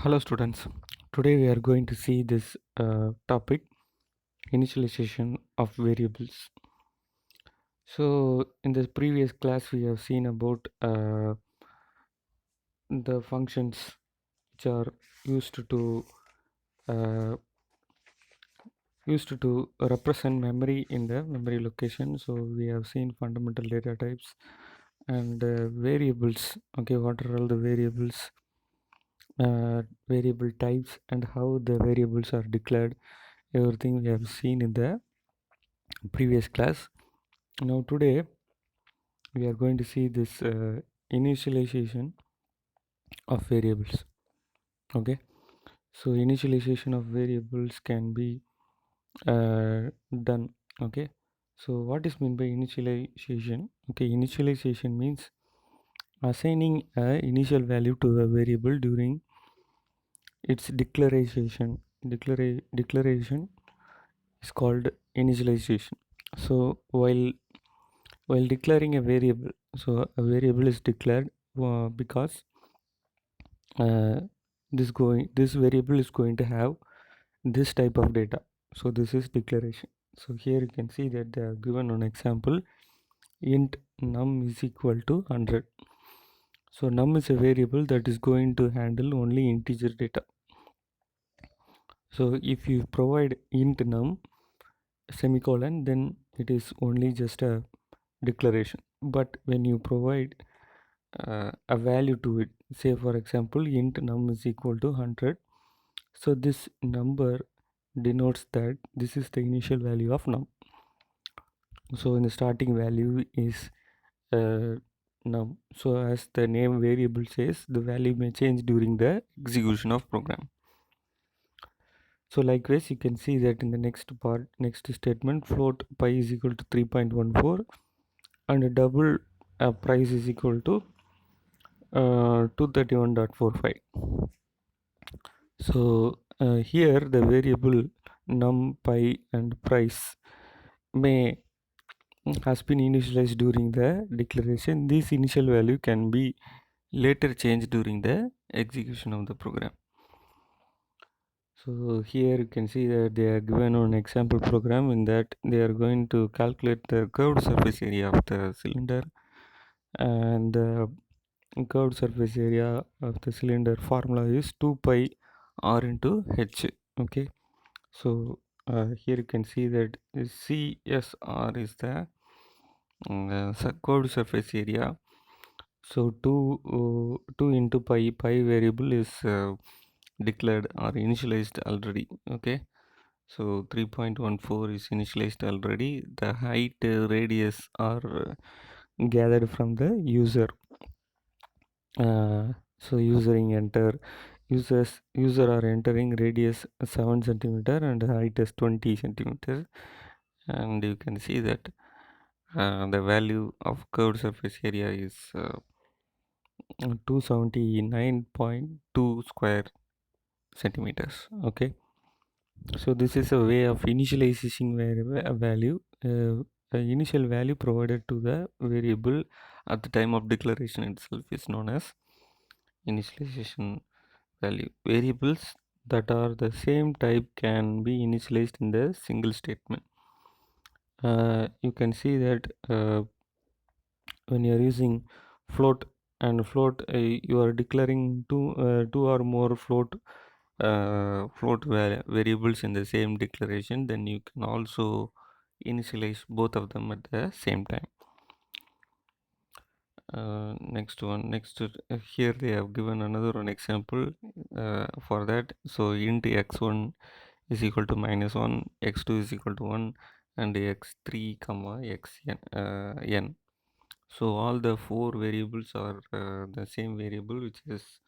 Hello students, today we are going to see this topic, initialization of variables. So in the previous class we have seen about the functions which are used to uh, represent memory in the memory location. So we have seen fundamental data types and variables. Okay, what are all the variables, variable types, and how the variables are declared. Everything we have seen in the previous class. Now today we are going to see this initialization of variables. Okay, so initialization of variables can be done. Okay, so what is meant by initialization? Okay, initialization means assigning a initial value to a variable during its declaration is called initialization. So while declaring a variable, so a variable is declared because uh, this variable is going to have this type of data. So this is declaration. So here you can see that they are given an example, int num is equal to 100. So num is a variable that is going to handle only integer data. So if you provide int num semicolon, then it is only just a declaration. But when you provide a value to it, say for example int num is equal to 100, so this number denotes that this is the initial value of num. So in the starting value is uh, num. So as the name variable says, the value may change during the execution of program. So likewise you can see that in the next statement, float pi is equal to 3.14 and a double price is equal to 231.45. So here the variable num, pi and price may has been initialized during the declaration. This initial value can be later changed during the execution of the program. So here you can see that they are given an example program in that they are going to calculate the curved surface area of the cylinder, and the curved surface area of the cylinder formula is 2 pi r into h. Okay, so here you can see that CSR is the curved surface area. So 2 into pi variable is declared or initialized already. Okay, so 3.14 is initialized already. The height, radius are gathered from the user. So user are entering radius 7 centimeter and height is 20 centimeters, and you can see that the value of curved surface area is 279.2 square centimeters. Okay, so this is a way of initializing a value, initial value provided to the variable at the time of declaration itself is known as initialization value. Variables that are the same type can be initialized in the single statement. You can see that when you are using float and float, you are declaring two or more variables in the same declaration, then you can also initialize both of them at the same time. Here they have given another one example for that. So int x1 is equal to -1, x2 is equal to 1, and x3 comma xn n. So all the four variables are the same variable, which is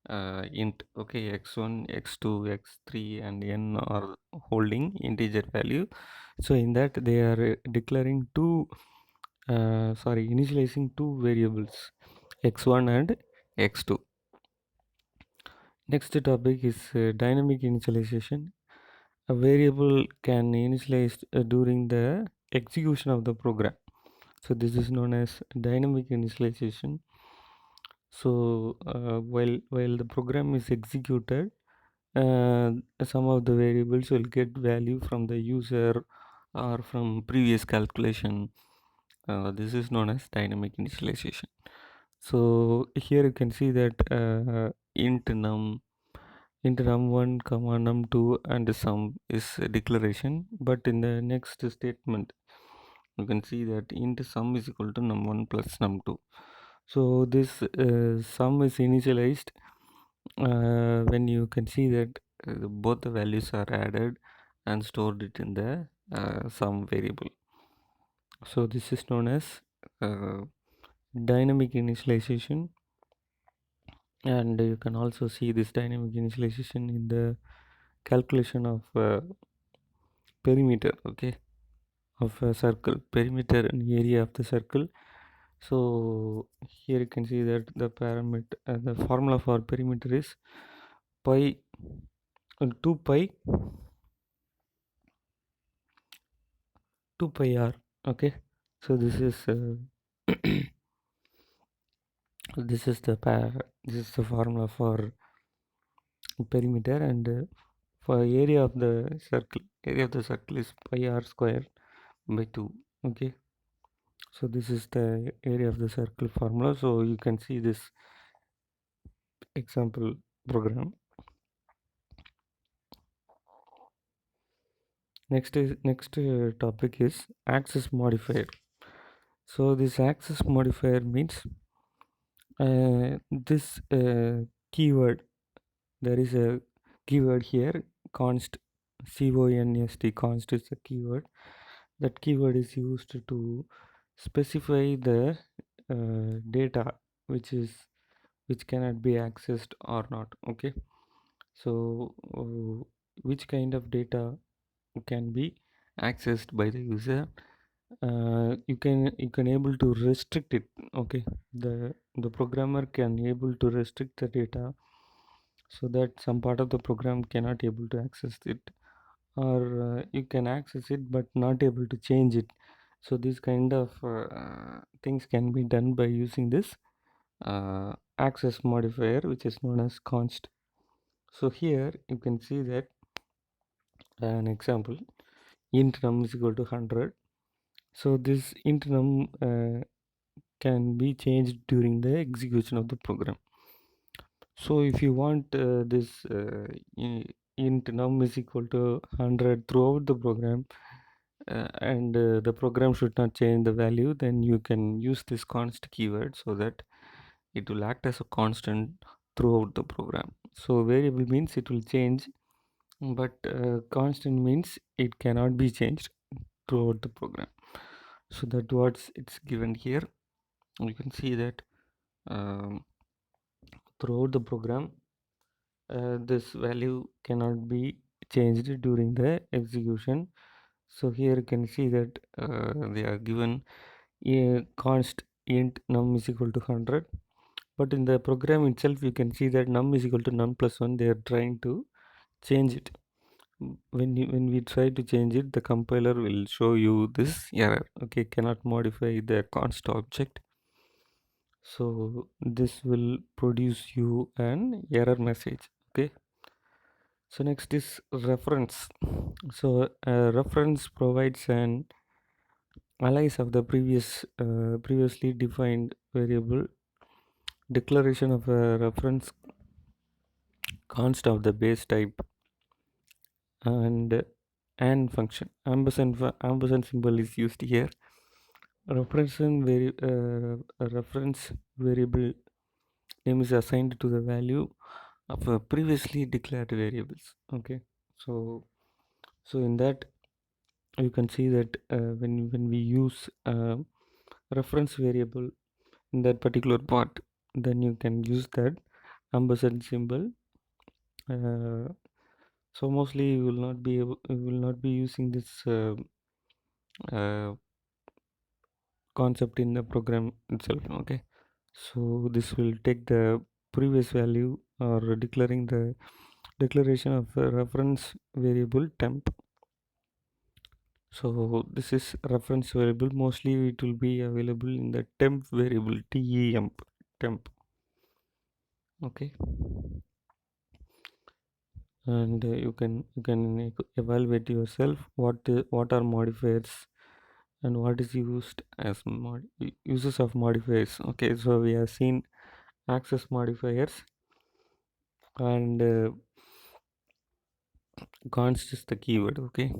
int. Okay, x1, x2, x3 and n are holding integer value. So in that they are declaring initializing two variables, x1 and x2. Next topic is dynamic initialization. A variable can initialize during the execution of the program. So this is known as dynamic initialization. So while the program is executed, uh, some of the variables will get value from the user or from previous calculation. This is known as dynamic initialization. So here you can see that int num1 comma num2 and sum is a declaration, but in the next statement you can see that int sum is equal to num1 plus num2. So this sum is initialized when you can see that both the values are added and stored it in the sum variable. So this is known as uh, dynamic initialization, and you can also see this dynamic initialization in the calculation of perimeter, okay, of a circle, perimeter and area of the circle. So here you can see that the parameter, the formula for perimeter is pi 2 pi 2 pi r. Okay, so this is this is the formula for perimeter, and for area of the circle is pi r square by 2. Okay, so this is the area of the circle formula. So you can see this example program. Next topic is access modifier. So this access modifier means this keyword, there is a keyword here, const, const is a keyword. That keyword is used to specify the data which is which cannot be accessed or not. Okay, so which kind of data can be accessed by the user. You can able to restrict it. Okay, the programmer can able to restrict the data so that some part of the program cannot able to access it, or you can access it but not able to change it. So these kind of things can be done by using this access modifier, which is known as const. So here you can see that an example, int num is equal to 100. So this int num can be changed during the execution of the program. So if you want this int num is equal to 100 throughout the program, and the program should not change the value, then you can use this const keyword so that it will act as a constant throughout the program. So variable means it will change, but constant means it cannot be changed throughout the program. So that what it's given here. You can see that um, throughout the program this value cannot be changed during the execution. So here you can see that they are given a const int num is equal to 100, but in the program itself you can see that num is equal to num plus 1. They are trying to change it. When we try to change it, the compiler will show you this error. Okay, cannot modify the const object. So this will produce you an error message. Okay, so next is reference. So reference provides an alias of the previously defined variable, declaration of a reference const of the base type, and and function. Ampersand symbol is used here. A reference variable name is assigned to the value of a previously declared variables. Okay, so in that you can see that when we use reference variable in that particular part, then you can use that ampersand symbol. uh, so mostly you will not be using this uh, concept in the program itself. Okay, so this will take the previous value or declaring the declaration of a reference variable temp. So this is reference variable. Mostly it will be available in the temp variable temp. Okay, and you can evaluate yourself what are modifiers and what is used as uses of modifiers. Okay, so we have seen access modifiers, and const is the keyword. Okay,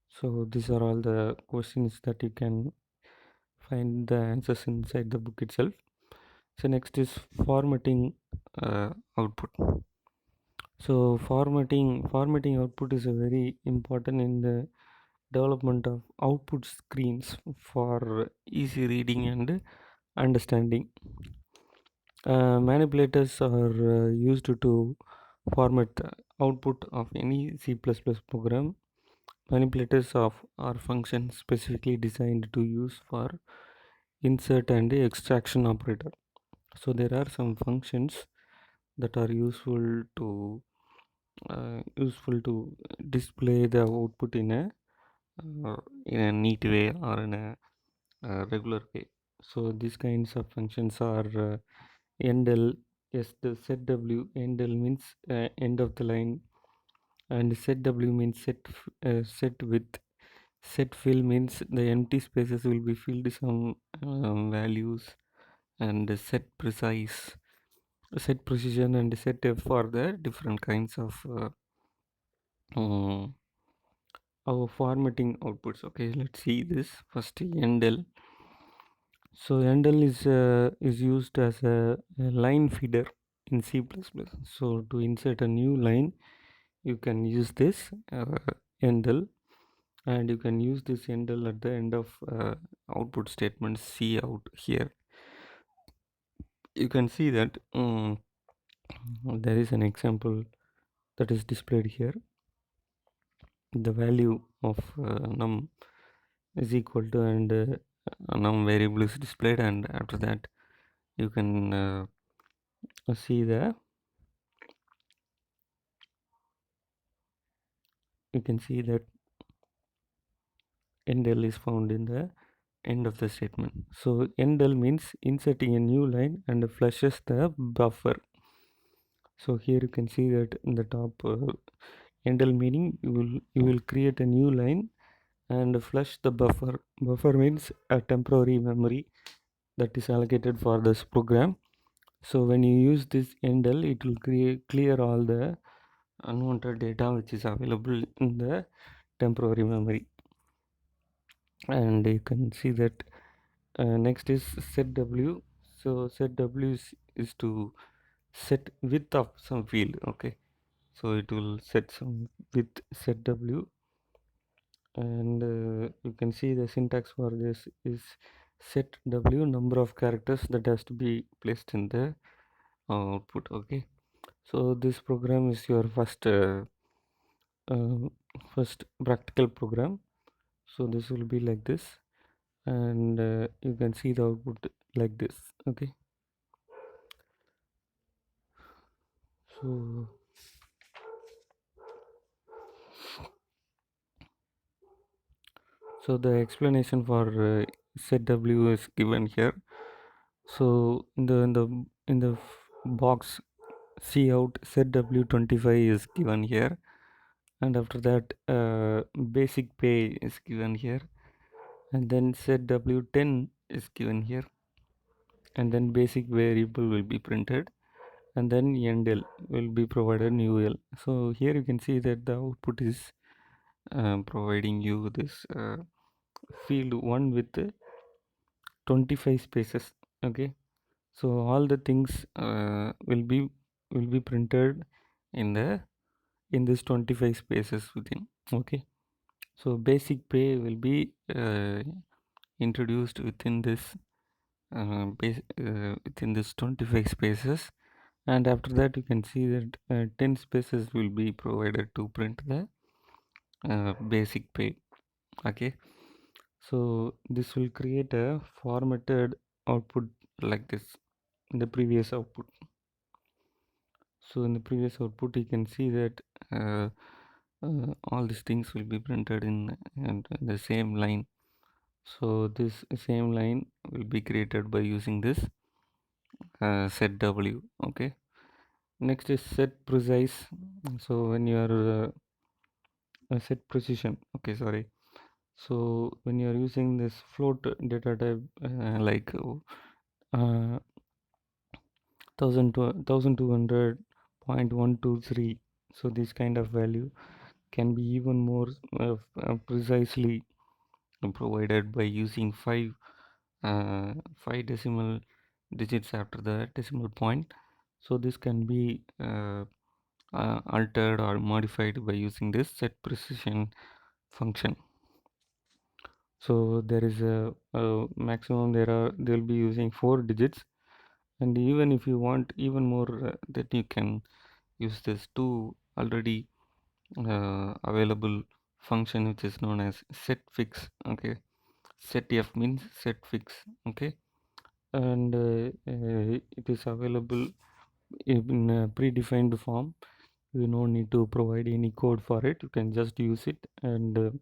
so these are all the questions that you can find the answers inside the book itself. So next is formatting output. So formatting output is a very important in the development of output screens for easy reading and understanding. Manipulators are used to format the output of any C++ program. Manipulators are functions specifically designed to use for insert and extraction operator. So there are some functions that are useful to display the output in a neat way or in a regular way. So these kinds of functions are endl. Yes, the setw. Endl means end of the line, and setw means set with. Set fill means the empty spaces will be filled some values, and set precision and set f for the different kinds of um, our formatting outputs. Okay, let's see this first. Endl. So endl is used as a line feeder in C++. So to insert a new line, you can use this endl, and you can use this endl at the end of output statement C out here. You can see that there is an example that is displayed here. The value of num is equal to, and num variable is displayed, and after that you can see you can see that endl is found in the end of the statement. So endl means inserting a new line and flushes the buffer. So here you can see that in the top, endl meaning you will create a new line and flush the buffer. Buffer means a temporary memory that is allocated for this program. So when you use this endl, it will clear all the unwanted data which is available in the temporary memory. And you can see that next is setw. So setw is to set width of some field. Okay, so it will set some width setw, and you can see the syntax for this is set w number of characters that has to be placed in the output. Okay, so this program is your uh, first practical program. So this will be like this, and you can see the output like this. Okay, so the explanation for setw is given here. So in the box cout setw25 is given here, and after that basic pay is given here, and then setw10 is given here, and then basic variable will be printed, and then endl will be provided ul. So here you can see that the output is providing you this field 1 with 25 spaces. Okay, so all the things will be printed in this 25 spaces within. Okay, so basic pay will be introduced within this 25 spaces, and after that you can see that 10 spaces will be provided to print the basic pay. Okay, so this will create a formatted output like this in the previous output. So in the previous output you can see that all these things will be printed in the same line. So this same line will be created by using this set w. Okay, next is set precise. So when you are set precision, okay, sorry. So when you are using this float data type, like 1200.123, so this kind of value can be even more precisely provided by using five decimal digits after the decimal point. So this can be altered or modified by using this set precision function. So there is a maximum, they'll be using 4 digits, and even if you want even more, that you can use this two already available function, which is known as set fix. Okay, set f means set fix. Okay, and it is available in a predefined form. You no need to provide any code for it, you can just use it and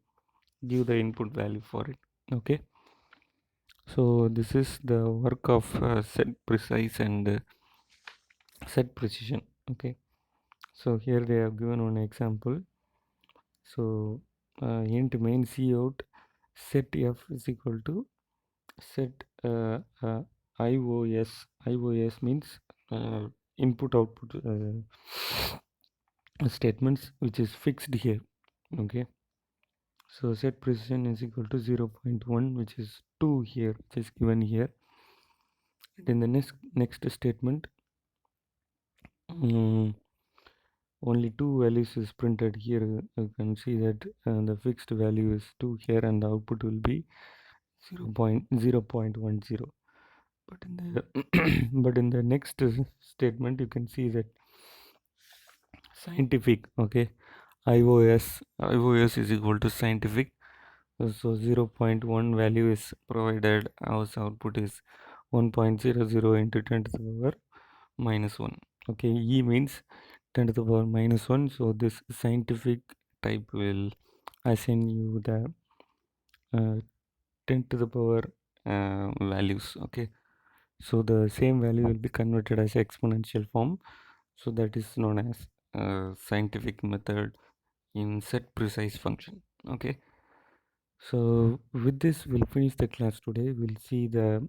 give the input value for it. Okay, so this is the work of set precise and set precision. Okay, so here they have given one example. So int main cout set f is equal to set ios. Ios means input output statements, which is fixed here. Okay, so set precision is equal to 0.1, which is 2 here, which is given here. And in the next statement, only two values is printed here. You can see that the fixed value is 2 here, and the output will be 0.10. But in the but in the next statement, you can see that scientific. Okay, ios is equal to scientific. So 0.1 value is provided, as output is 1.00 into 10 to the power minus 1. Okay, e means 10 to the power minus 1. So this scientific type will assign you the 10 to the power values. Okay, so the same value will be converted as exponential form. So that is known as scientific method in set precise function. Okay, so with this we'll finish the class today. We'll see the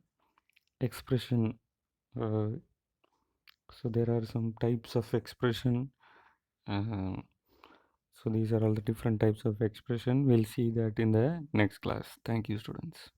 expression. uh, so there are some types of expression. uh, so these are all the different types of expression. We'll see that in the next class. Thank you, students.